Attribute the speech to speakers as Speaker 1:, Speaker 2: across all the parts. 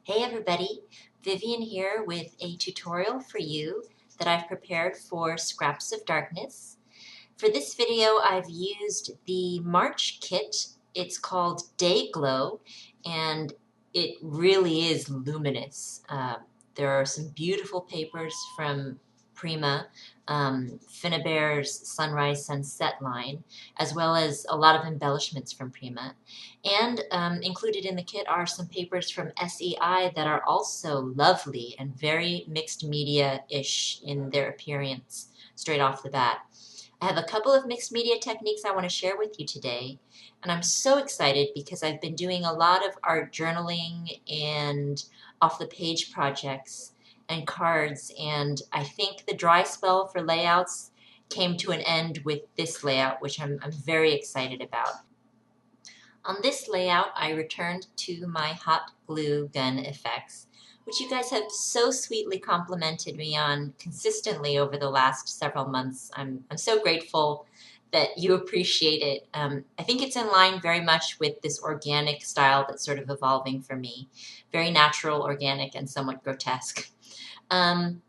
Speaker 1: Hey everybody, Vivian here with a tutorial for you that I've prepared for Scraps of Darkness. For this video I've used the March kit. It's called Dayglo and it really is luminous. There are some beautiful papers from Prima, Finnabair's Sunrise Sunset line, as well as a lot of embellishments from Prima. And included in the kit are some papers from SEI that are also lovely and very mixed media-ish in their appearance straight off the bat. I have a couple of mixed media techniques I want to share with you today, and I'm so excited because I've been doing a lot of art journaling and off-the-page projects and cards, and I think the dry spell for layouts came to an end with this layout, which I'm very excited about. On this layout, I returned to my hot glue gun effects, which you guys have so sweetly complimented me on consistently over the last several months. I'm so grateful that you appreciate it. I think it's in line very much with this organic style that's sort of evolving for me. Very natural, organic, and somewhat grotesque. And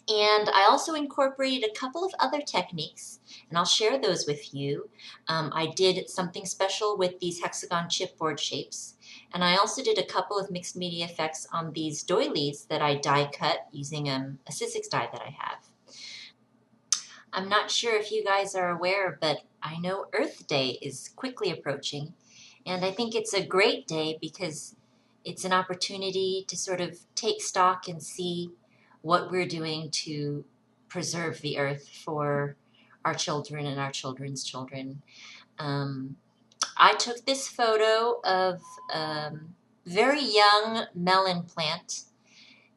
Speaker 1: I also incorporated a couple of other techniques, and I'll share those with you. I did something special with these hexagon chipboard shapes, and I also did a couple of mixed media effects on these doilies that I die cut using a Sizzix die that I have. I'm not sure if you guys are aware, but I know Earth Day is quickly approaching, and I think it's a great day because it's an opportunity to sort of take stock and see what we're doing to preserve the earth for our children and our children's children. I took this photo of a very young melon plant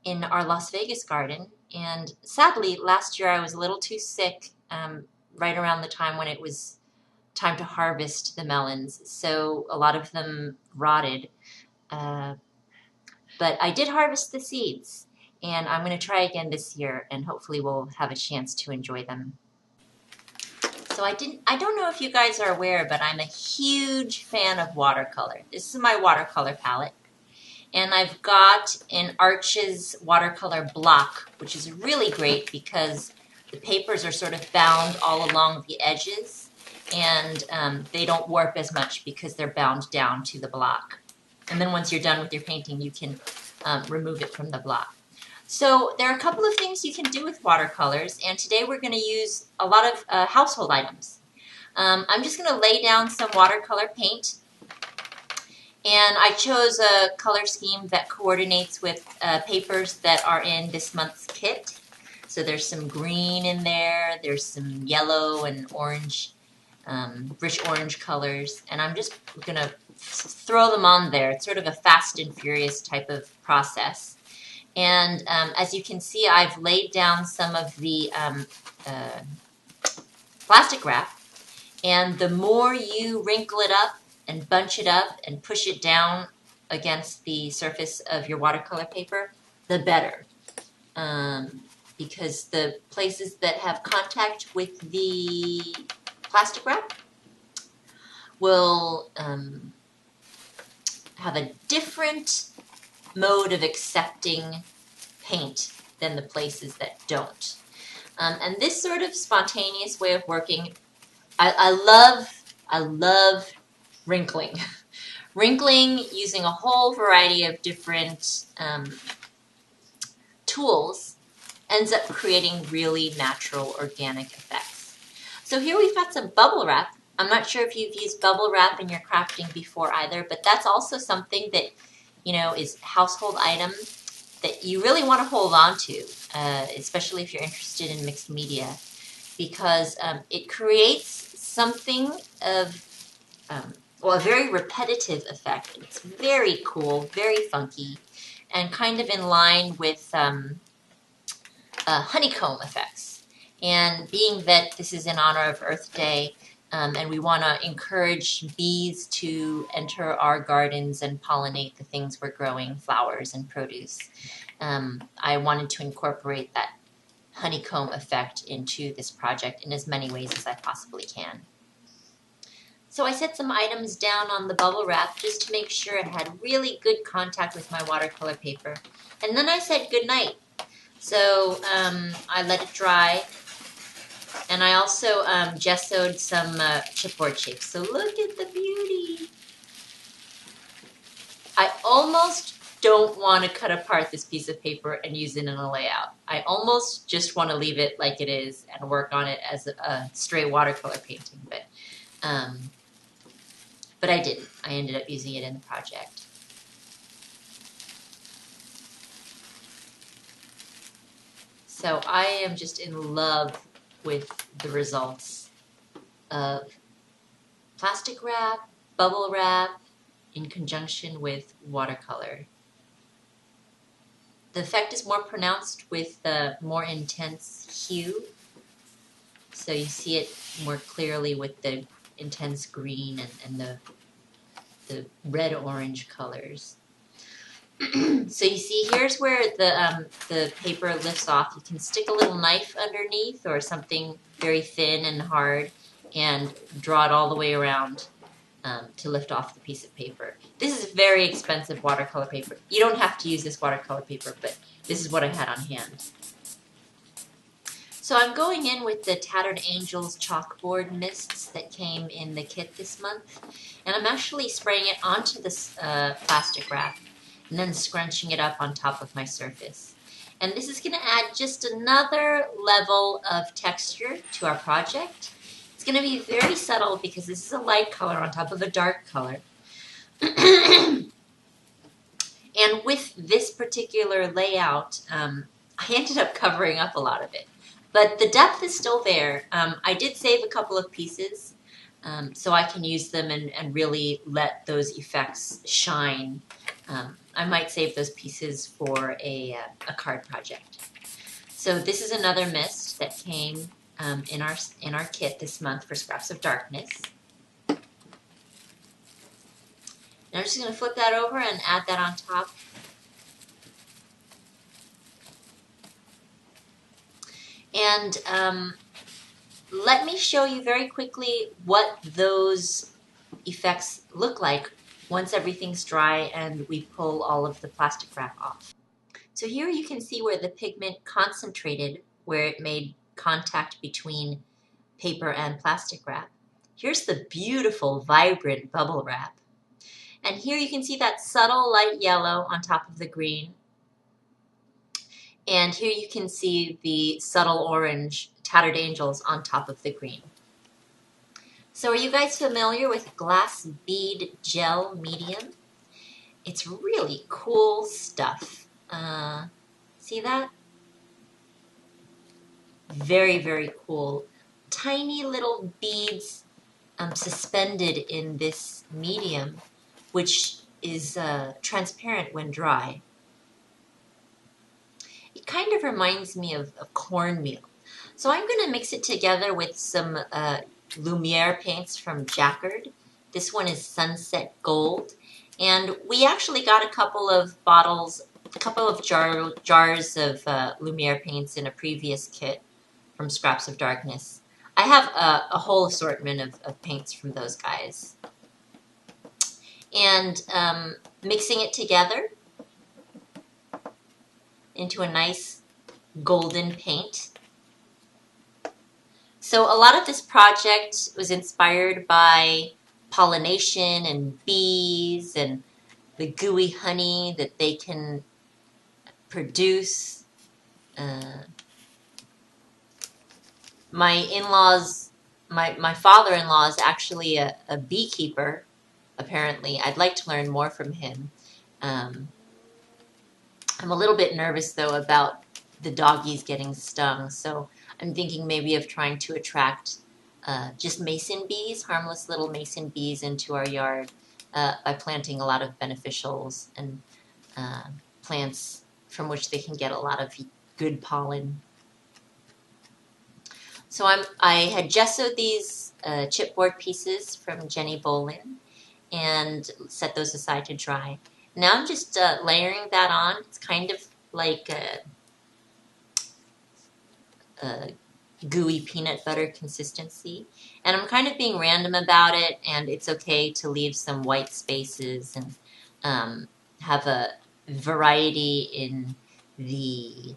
Speaker 1: in our Las Vegas garden, and sadly last year I was a little too sick right around the time when it was time to harvest the melons, so a lot of them rotted. But I did harvest the seeds, and I'm going to try again this year, and hopefully we'll have a chance to enjoy them. So I don't know if you guys are aware, but I'm a huge fan of watercolor. This is my watercolor palette, and I've got an Arches watercolor block, which is really great because the papers are sort of bound all along the edges, and they don't warp as much because they're bound down to the block. And then once you're done with your painting, you can remove it from the block. So there are a couple of things you can do with watercolors, and today we're going to use a lot of household items. I'm just going to lay down some watercolor paint, and I chose a color scheme that coordinates with papers that are in this month's kit. So there's some green in there, there's some yellow and orange, rich orange colors, and I'm just going to throw them on there. It's sort of a fast and furious type of process. And as you can see, I've laid down some of the plastic wrap, and the more you wrinkle it up and bunch it up and push it down against the surface of your watercolor paper, the better. Because the places that have contact with the plastic wrap will have a different mode of accepting paint than the places that don't. And this sort of spontaneous way of working, I love wrinkling. Wrinkling using a whole variety of different tools ends up creating really natural organic effects. So here we've got some bubble wrap. I'm not sure if you've used bubble wrap in your crafting before either, but that's also something that, you know, is household item that you really want to hold on to, especially if you're interested in mixed media, because it creates something of, well, a very repetitive effect. It's very cool, very funky, and kind of in line with honeycomb effects. And being that this is in honor of Earth Day, and we want to encourage bees to enter our gardens and pollinate the things we're growing, flowers and produce, I wanted to incorporate that honeycomb effect into this project in as many ways as I possibly can. So So I set some items down on the bubble wrap just to make sure it had really good contact with my watercolor paper. And then I said goodnight. So I let it dry. And I also gessoed some chipboard shapes. So look at the beauty. I almost don't want to cut apart this piece of paper and use it in a layout. I almost just want to leave it like it is and work on it as a straight watercolor painting. But I didn't. I ended up using it in the project. So I am just in love with the results of plastic wrap, bubble wrap, in conjunction with watercolor. The effect is more pronounced with the more intense hue. So you see it more clearly with the intense green and the red-orange colors. So you see, here's where the paper lifts off. You can stick a little knife underneath or something very thin and hard and draw it all the way around to lift off the piece of paper. This is very expensive watercolor paper. You don't have to use this watercolor paper, but this is what I had on hand. So I'm going in with the Tattered Angels chalkboard mists that came in the kit this month. And I'm actually spraying it onto this plastic wrap and then scrunching it up on top of my surface. And this is going to add just another level of texture to our project. It's going to be very subtle because this is a light color on top of a dark color. And with this particular layout, I ended up covering up a lot of it. But the depth is still there. I did save a couple of pieces so I can use them and really let those effects shine. I might save those pieces for a card project. So this is another mist that came in our kit this month for Scraps of Darkness. And I'm just going to flip that over and add that on top. And let me show you very quickly what those effects look like once everything's dry and we pull all of the plastic wrap off. So here you can see where the pigment concentrated, where it made contact between paper and plastic wrap. Here's the beautiful, vibrant bubble wrap. And here you can see that subtle light yellow on top of the green. And here you can see the subtle orange Tattered Angels on top of the green. So are you guys familiar with glass bead gel medium? It's really cool stuff. See that? Very, very cool. Tiny little beads suspended in this medium, which is transparent when dry. It kind of reminds me of cornmeal. So I'm going to mix it together with some Lumiere paints from Tattered. This one is Sunset Gold. And we actually got a couple of jars of Lumiere paints in a previous kit from Scraps of Darkness. I have a whole assortment of paints from those guys. And mixing it together into a nice golden paint. So a lot of this project was inspired by pollination and bees and the gooey honey that they can produce. My in-laws, my father-in-law is actually a beekeeper, apparently. I'd like to learn more from him. I'm a little bit nervous, though, about the doggies getting stung, so I'm thinking maybe of trying to attract just mason bees, harmless little mason bees into our yard by planting a lot of beneficials and plants from which they can get a lot of good pollen. So I had gessoed these chipboard pieces from Jenny Bolin and set those aside to dry. Now I'm just layering that on. It's kind of like gooey peanut butter consistency. And I'm kind of being random about it, and it's okay to leave some white spaces and have a variety in the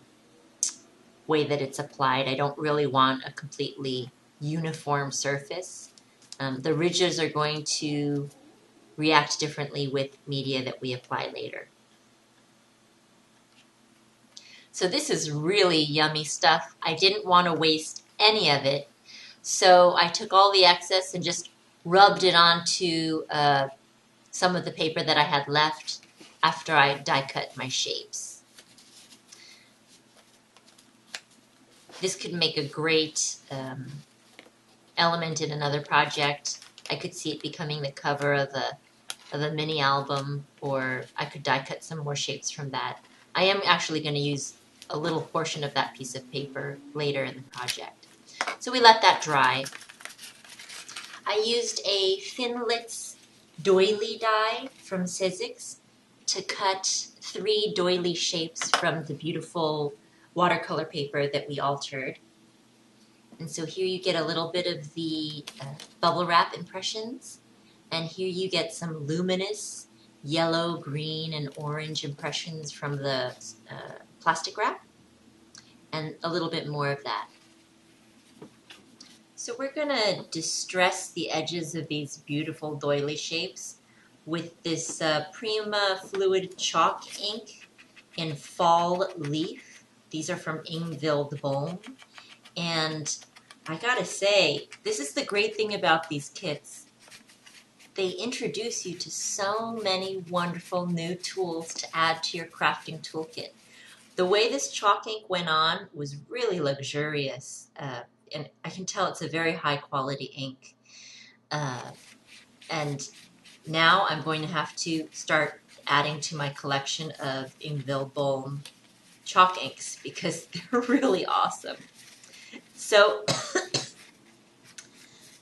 Speaker 1: way that it's applied. I don't really want a completely uniform surface. The ridges are going to react differently with media that we apply later. So this is really yummy stuff. I didn't want to waste any of it, so I took all the excess and just rubbed it onto some of the paper that I had left after I die cut my shapes. This could make a great element in another project. I could see it becoming the cover of a mini album, or I could die cut some more shapes from that. I am actually going to use a little portion of that piece of paper later in the project. So we let that dry. I used a Thinlit Doily die from Sizzix to cut 3 doily shapes from the beautiful watercolor paper that we altered. And so here you get a little bit of the bubble wrap impressions, and here you get some luminous yellow, green, and orange impressions from the plastic wrap, and a little bit more of that. So we're going to distress the edges of these beautiful doily shapes with this Prima fluid chalk ink in Fall Leaf. These are from Ingvild Bohm. And I gotta say, this is the great thing about these kits. They introduce you to so many wonderful new tools to add to your crafting toolkit. The way this chalk ink went on was really luxurious. And I can tell it's a very high quality ink. And now I'm going to have to start adding to my collection of Ingvild Bohm chalk inks because they're really awesome. So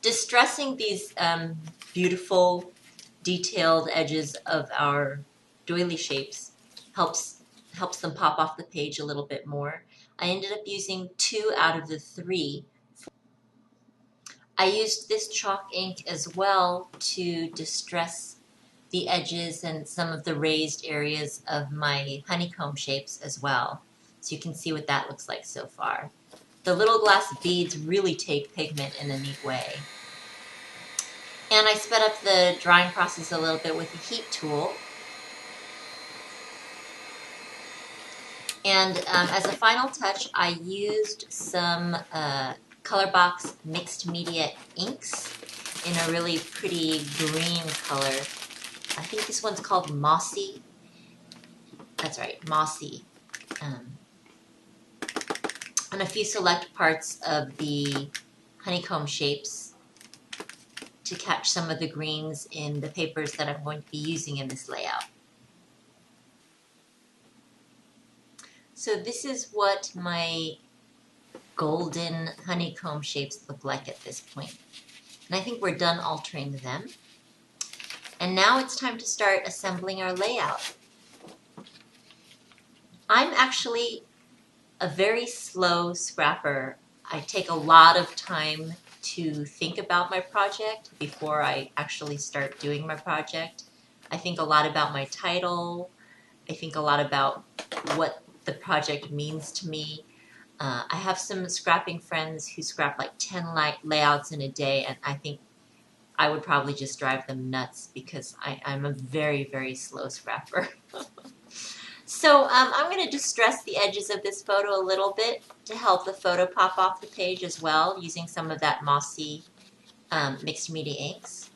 Speaker 1: distressing these beautiful detailed edges of our doily shapes helps them pop off the page a little bit more. I ended up using 2 out of the 3. I used this chalk ink as well to distress the edges and some of the raised areas of my honeycomb shapes as well. So you can see what that looks like so far. The little glass beads really take pigment in a neat way. And I sped up the drying process a little bit with a heat tool. And as a final touch, I used some Colorbox mixed media inks in a really pretty green color. I think this one's called Mossy. That's right, Mossy. On a few select parts of the honeycomb shapes to catch some of the greens in the papers that I'm going to be using in this layout. So this is what my golden honeycomb shapes look like at this point. And I think we're done altering them. And now it's time to start assembling our layout. I'm actually a very slow scrapper. I take a lot of time to think about my project before I actually start doing my project. I think a lot about my title. I think a lot about what the project means to me. I have some scrapping friends who scrap like 10 layouts in a day, and I think I would probably just drive them nuts because I'm a very, very slow scrapper. So I'm going to distress the edges of this photo a little bit to help the photo pop off the page as well, using some of that mossy mixed media inks.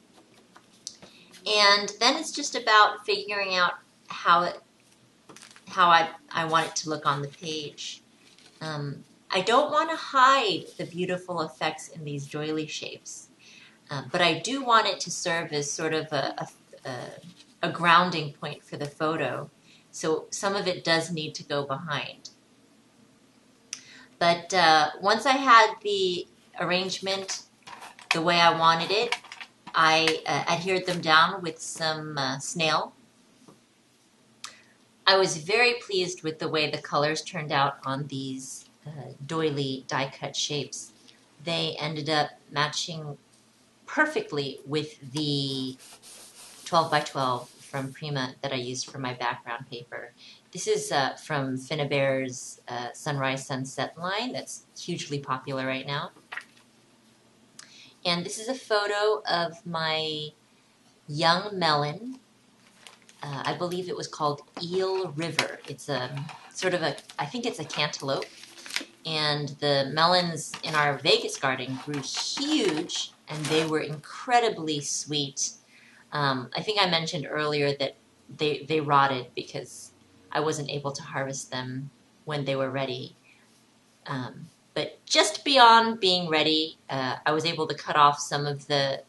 Speaker 1: And then it's just about figuring out how I want it to look on the page. I don't want to hide the beautiful effects in these doily shapes, but I do want it to serve as sort of a grounding point for the photo. So some of it does need to go behind. But once I had the arrangement the way I wanted it, I adhered them down with some snail. I was very pleased with the way the colors turned out on these doily die cut shapes. they ended up matching perfectly with the 12 by 12 from Prima that I used for my background paper. This is from Finnabair's Sunrise Sunset line that's hugely popular right now. And this is a photo of my young melon. I believe it was called Eel River. It's a sort of a, I think it's a cantaloupe. And the melons in our Vegas garden grew huge, and they were incredibly sweet. I think I mentioned earlier that they rotted because I wasn't able to harvest them when they were ready. But just beyond being ready, I was able to cut off some of the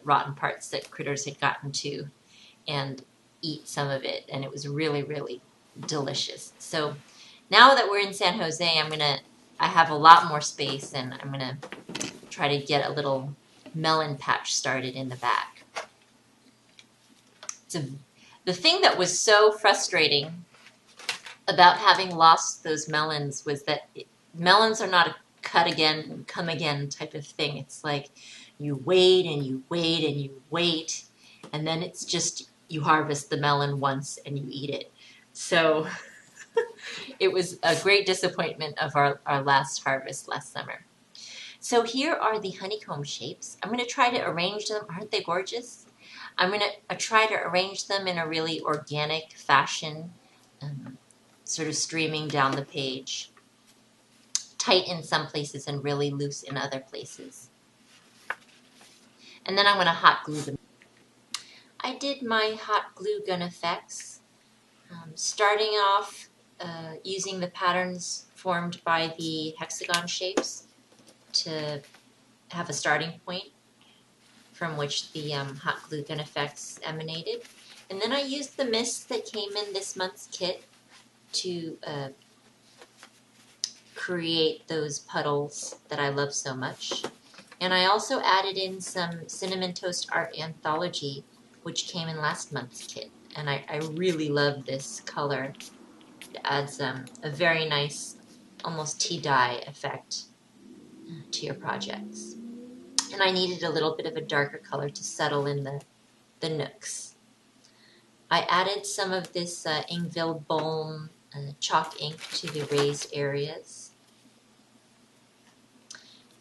Speaker 1: rotten parts that critters had gotten to and eat some of it, and it was really, really delicious. So now that we're in San Jose, I have a lot more space, and I'm gonna try to get a little melon patch started in the back. The thing that was so frustrating about having lost those melons was that melons are not a cut again, come again type of thing. It's like you wait and you wait and you wait, and then it's just you harvest the melon once and you eat it. So it was a great disappointment of our last harvest last summer. So here are the honeycomb shapes. I'm going to try to arrange them. Aren't they gorgeous? I'm going to try to arrange them in a really organic fashion, sort of streaming down the page. Tight in some places and really loose in other places. And then I'm going to hot glue them. I did my hot glue gun effects, starting off using the patterns formed by the hexagon shapes to have a starting point from which the hot glue gun effects emanated. And then I used the mist that came in this month's kit to create those puddles that I love so much. And I also added in some Cinnamon Toast Art Anthology, which came in last month's kit. And I really love this color. It adds a very nice, almost tea dye effect to your projects. And I needed a little bit of a darker color to settle in the nooks. I added some of this Ingvild Bolm chalk ink to the raised areas.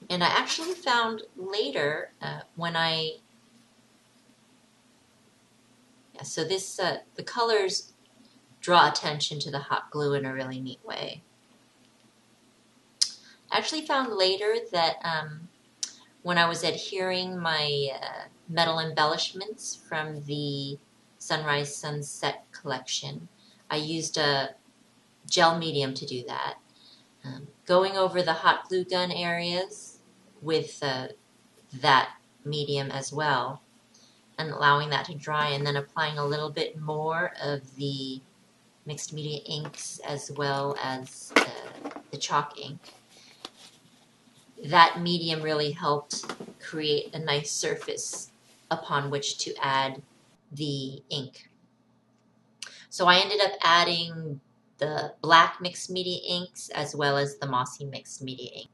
Speaker 1: And I actually found later when so this, the colors draw attention to the hot glue in a really neat way. I actually found later that when I was adhering my metal embellishments from the Sunrise Sunset collection, I used a gel medium to do that. Going over the hot glue gun areas with that medium as well, and allowing that to dry, and then applying a little bit more of the mixed media inks as well as the chalk ink. That medium really helped create a nice surface upon which to add the ink. So I ended up adding the black mixed media inks as well as the mossy mixed media ink.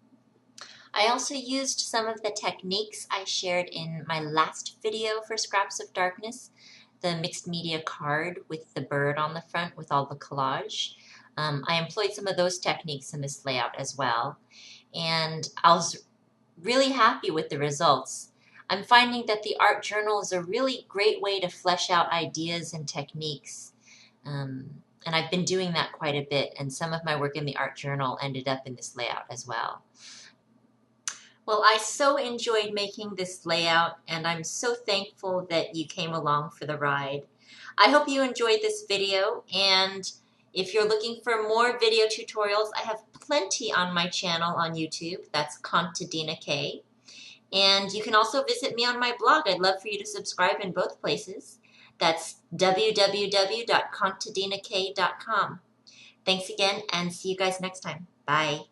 Speaker 1: I also used some of the techniques I shared in my last video for Scraps of Darkness, the mixed media card with the bird on the front with all the collage. I employed some of those techniques in this layout as well, and I was really happy with the results. I'm finding that the art journal is a really great way to flesh out ideas and techniques. And I've been doing that quite a bit, and some of my work in the art journal ended up in this layout as well. Well, I so enjoyed making this layout, and I'm so thankful that you came along for the ride. I hope you enjoyed this video, and if you're looking for more video tutorials, I have plenty on my channel on YouTube. That's Contadina K. And you can also visit me on my blog. I'd love for you to subscribe in both places. That's www.contadinak.com. Thanks again, and see you guys next time. Bye.